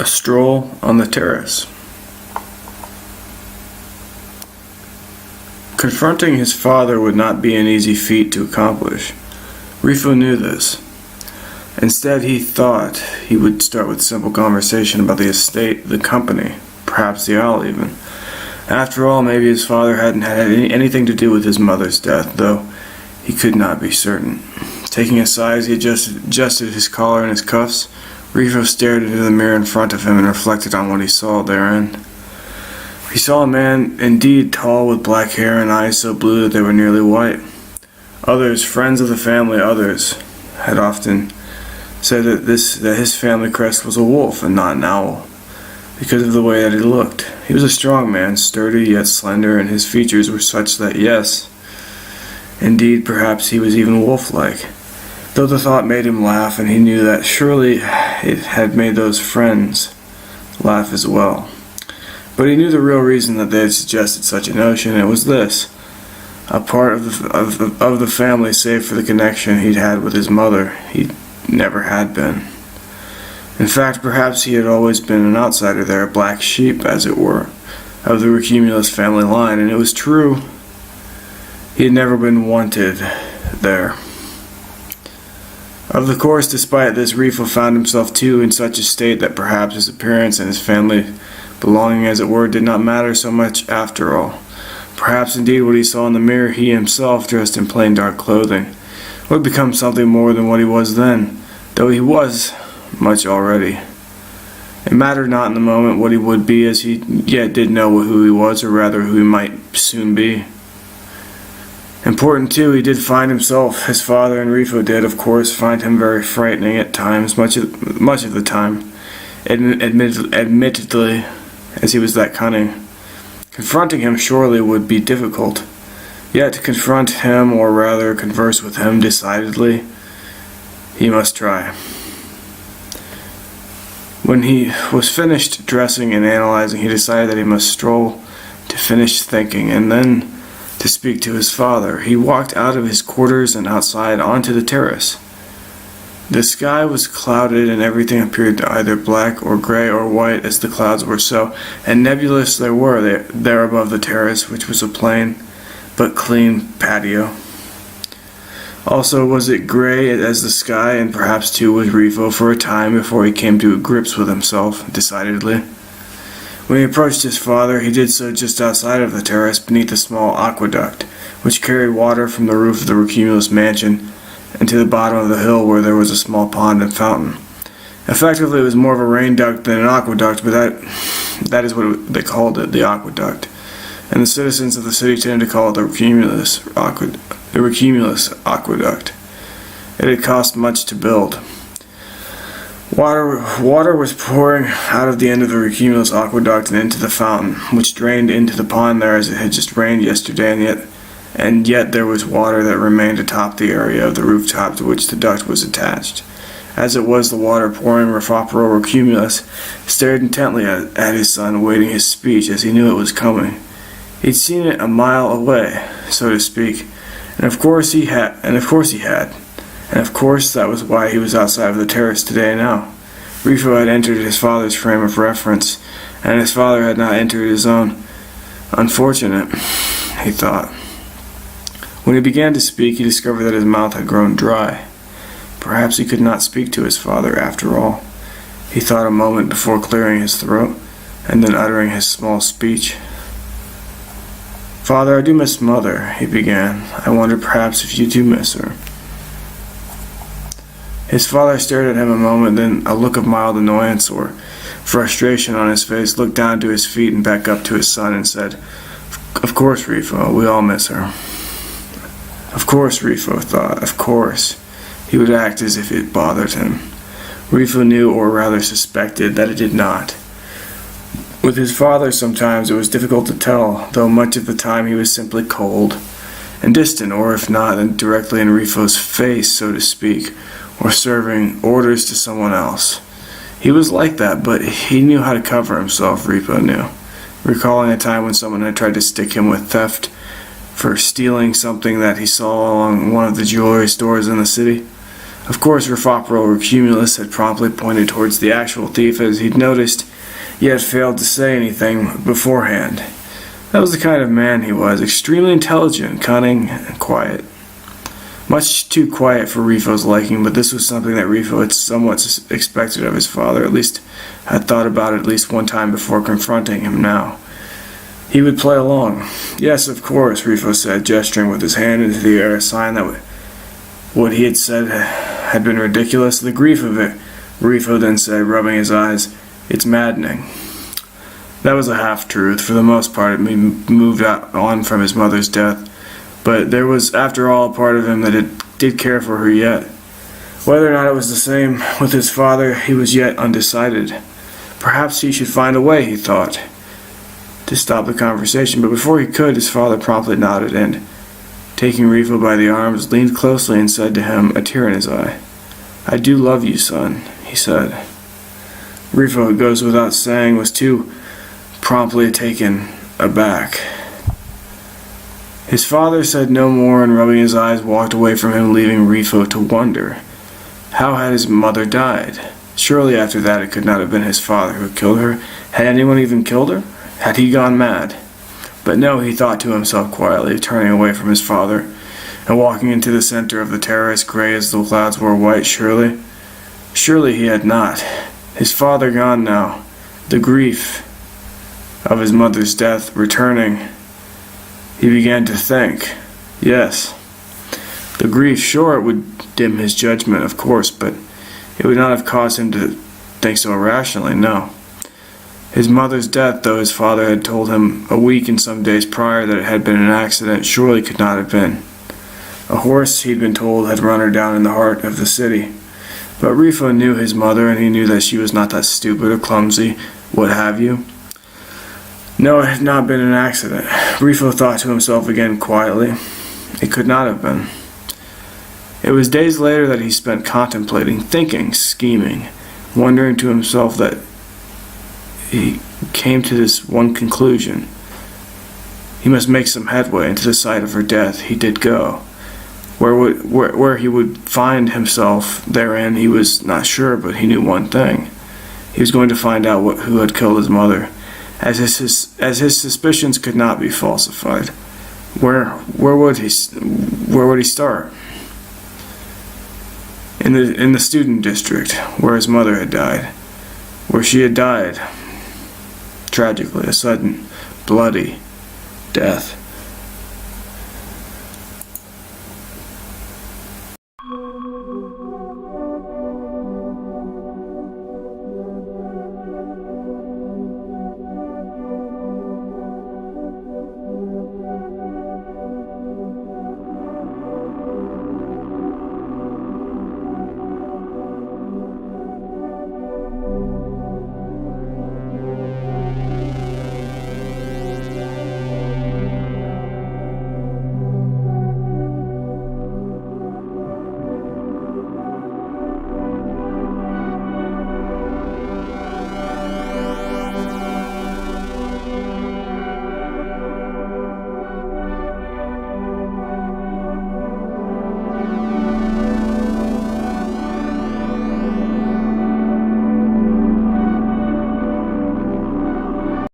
A stroll on the terrace. Confronting his father would not be an easy feat to accomplish. Refo knew this. Instead, he thought he would start with simple conversation about the estate, the company, perhaps the isle even. After all, maybe his father hadn't had anything to do with his mother's death, though he could not be certain. Taking a size, he adjusted his collar and his cuffs. Refo stared into the mirror in front of him and reflected on what he saw therein. He saw a man indeed tall with black hair and eyes so blue that they were nearly white. Others, friends of the family, had often said that his family crest was a wolf and not an owl, because of the way that he looked. He was a strong man, sturdy yet slender, and his features were such that, yes, indeed, perhaps he was even wolf-like. Though the thought made him laugh, and he knew that surely it had made those friends laugh as well. But he knew the real reason that they had suggested such a notion, and it was this: a part of the family, save for the connection he'd had with his mother, he never had been. In fact, perhaps he had always been an outsider there, a black sheep, as it were, of the Rocumulus family line, and it was true he had never been wanted there. Of course, despite this, Refo found himself too in such a state that perhaps his appearance and his family belonging, as it were, did not matter so much after all. Perhaps indeed what he saw in the mirror, he himself, dressed in plain dark clothing, would become something more than what he was then, though he was much already. It mattered not in the moment what he would be, as he yet did know who he was, or rather who he might soon be. Important too, he did find himself, his father and Refo did, of course, find him very frightening at times, much of the time, admittedly, as he was that cunning. Confronting him surely would be difficult, yet to confront him, or rather converse with him decidedly, he must try. When he was finished dressing and analyzing, he decided that he must stroll to finish thinking, and then to speak to his father. He walked out of his quarters and outside onto the terrace. The sky was clouded, and everything appeared either black or gray or white, as the clouds were so, and nebulous there above the terrace, which was a plain but clean patio. Also was it gray as the sky, and perhaps too was Refo for a time before he came to grips with himself, decidedly. When he approached his father, he did so just outside of the terrace, beneath a small aqueduct, which carried water from the roof of the Rocumulus mansion and to the bottom of the hill, where there was a small pond and fountain. Effectively, it was more of a rain duct than an aqueduct, but that is what they called it, the aqueduct. And the citizens of the city tended to call it the Rocumulus aqueduct. It had cost much to build. Water was pouring out of the end of the Rocumulus aqueduct and into the fountain, which drained into the pond there as it had just rained yesterday, and yet there was water that remained atop the area of the rooftop to which the duct was attached. As it was, the water pouring, Refo Rocumulus stared intently at his son, awaiting his speech, as he knew it was coming. He'd seen it a mile away, so to speak, and of course that was why he was outside of the terrace today now. Refo had entered his father's frame of reference, and his father had not entered his own. Unfortunate, he thought. When he began to speak, he discovered that his mouth had grown dry. Perhaps he could not speak to his father after all. He thought a moment before clearing his throat, and then uttering his small speech. "Father, I do miss Mother," he began. "I wonder perhaps if you do miss her." His father stared at him a moment, then a look of mild annoyance or frustration on his face, looked down to his feet and back up to his son and said, "Of course, Refo, we all miss her." Of course, Refo thought, of course. He would act as if it bothered him. Refo knew, or rather suspected, that it did not. With his father sometimes it was difficult to tell, though much of the time he was simply cold and distant, or if not, then directly in Refo's face, so to speak, or serving orders to someone else. He was like that, but he knew how to cover himself, Refo knew. Recalling a time when someone had tried to stick him with theft for stealing something that he saw along one of the jewelry stores in the city. Of course, Rocumulus had promptly pointed towards the actual thief, as he'd noticed, yet failed to say anything beforehand. That was the kind of man he was, extremely intelligent, cunning, and quiet. Much too quiet for Refo's liking, but this was something that Refo had somewhat expected of his father, at least had thought about it at least one time before confronting him now. He would play along. Yes, of course, Refo said, gesturing with his hand into the air, a sign that what he had said had been ridiculous. The grief of it, Refo then said, rubbing his eyes, it's maddening. That was a half-truth. For the most part, it moved on from his mother's death. But there was, after all, a part of him that did care for her yet. Whether or not it was the same with his father, he was yet undecided. Perhaps he should find a way, he thought, to stop the conversation. But before he could, his father promptly nodded and, taking Refo by the arms, leaned closely and said to him, a tear in his eye, I do love you, son, he said. Refo, it goes without saying, was too promptly taken aback. His father said no more, and rubbing his eyes walked away from him, leaving Refo to wonder. How had his mother died? Surely after that it could not have been his father who killed her. Had anyone even killed her? Had he gone mad? But no, he thought to himself quietly, turning away from his father, and walking into the center of the terrace, gray as the clouds were white. Surely he had not. His father gone now. The grief of his mother's death returning. He began to think. Yes, the grief, sure, it would dim his judgment, of course, but it would not have caused him to think so irrationally, no. His mother's death, though his father had told him a week and some days prior that it had been an accident, surely could not have been. A horse, he'd been told, had run her down in the heart of the city. But Refo knew his mother, and he knew that she was not that stupid or clumsy, what have you. No, it had not been an accident. Refo thought to himself again quietly. It could not have been. It was days later that he spent contemplating, thinking, scheming, wondering to himself that he came to this one conclusion. He must make some headway into the site of her death. He did go. Where he would find himself therein, he was not sure, but he knew one thing. He was going to find out who had killed his mother. As his suspicions could not be falsified. Where would he start? In the student district, where his mother had died, where she had died tragically, a sudden, bloody death.